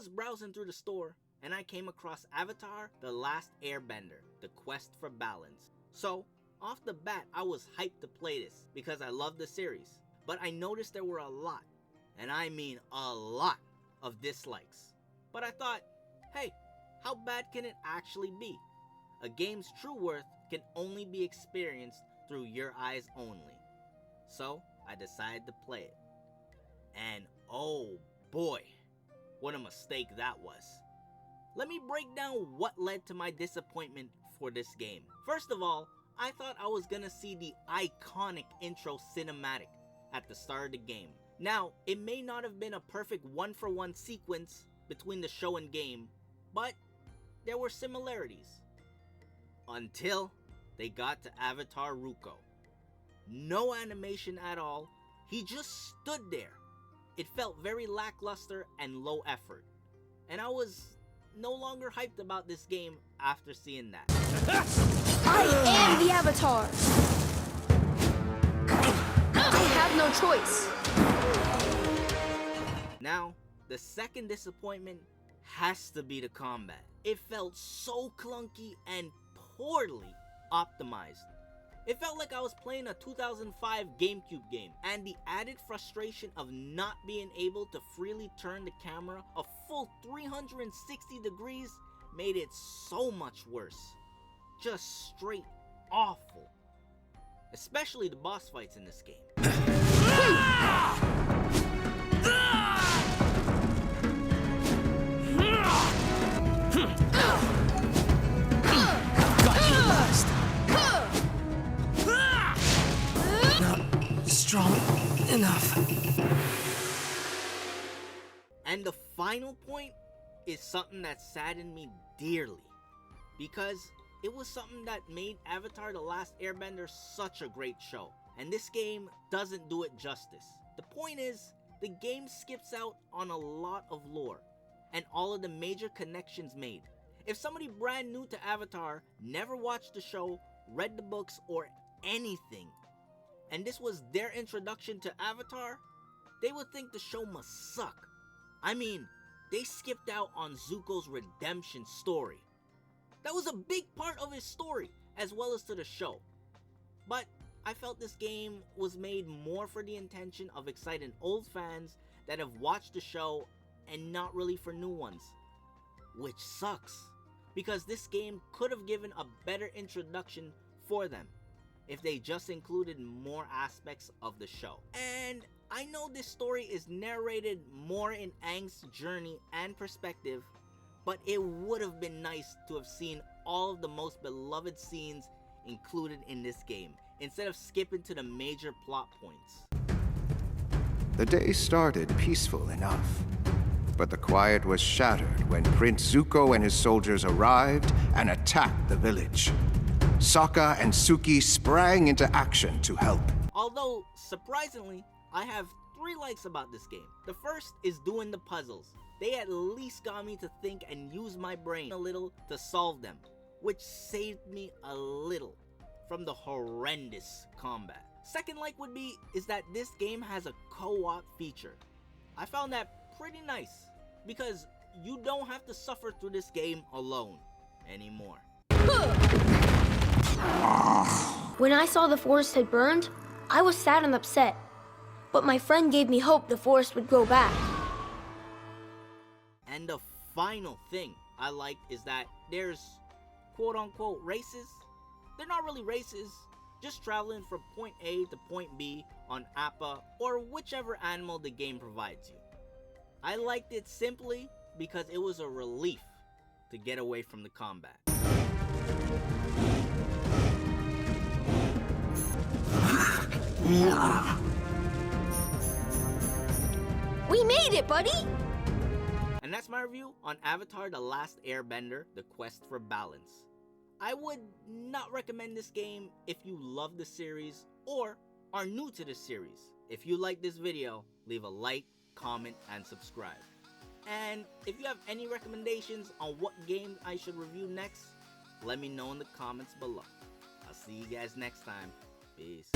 was browsing through the store and I came across Avatar: The Last Airbender, The Quest for Balance. So, off the bat, I was hyped to play this because I love the series. But I noticed there were a lot, and I mean a lot, of dislikes. But I thought, hey, how bad can it actually be? A game's true worth can only be experienced through your eyes only. So, I decided to play it. And oh boy, what a mistake that was. Let me break down what led to my disappointment for this game. First of all, I thought I was gonna see the iconic intro cinematic at the start of the game. Now, it may not have been a perfect one-for-one sequence between the show and game, but there were similarities. Until they got to Avatar Ruko. No animation at all, he just stood there. It felt very lackluster and low effort. And I was no longer hyped about this game after seeing that. I am the Avatar! I have no choice. Now, the second disappointment has to be the combat. It felt so clunky and poorly optimized. It felt like I was playing a 2005 GameCube game, and the added frustration of not being able to freely turn the camera a full 360 degrees made it so much worse. Just straight awful. Especially the boss fights in this game. Strong enough. And the final point is something that saddened me dearly, because it was something that made Avatar: The Last Airbender such a great show, and this game doesn't do it justice. The point is, the game skips out on a lot of lore and all of the major connections made. If somebody brand new to Avatar never watched the show, read the books, or anything, and this was their introduction to Avatar, they would think the show must suck. I mean, they skipped out on Zuko's redemption story. That was a big part of his story, as well as to the show. But I felt this game was made more for the intention of exciting old fans that have watched the show and not really for new ones. Which sucks, because this game could have given a better introduction for them if they just included more aspects of the show. And I know this story is narrated more in Aang's journey and perspective, but it would have been nice to have seen all of the most beloved scenes included in this game, instead of skipping to the major plot points. The day started peaceful enough, but the quiet was shattered when Prince Zuko and his soldiers arrived and attacked the village. Sokka and Suki sprang into action to help. Although, surprisingly, I have 3 likes about this game. The first is doing the puzzles. They at least got me to think and use my brain a little to solve them, which saved me a little from the horrendous combat. Second like would be is that this game has a co-op feature. I found that pretty nice, because you don't have to suffer through this game alone anymore. When I saw the forest had burned, I was sad and upset. But my friend gave me hope the forest would grow back. And the final thing I like is that there's quote-unquote races. They're not really races, just traveling from point A to point B on Appa or whichever animal the game provides you. I liked it simply because it was a relief to get away from the combat. We made it, buddy! And that's my review on Avatar: The Last Airbender, The Quest for Balance. I would not recommend this game if you love the series or are new to the series. If you like this video, leave a like, comment, and subscribe. And if you have any recommendations on what game I should review next, let me know in the comments below. I'll see you guys next time. Peace.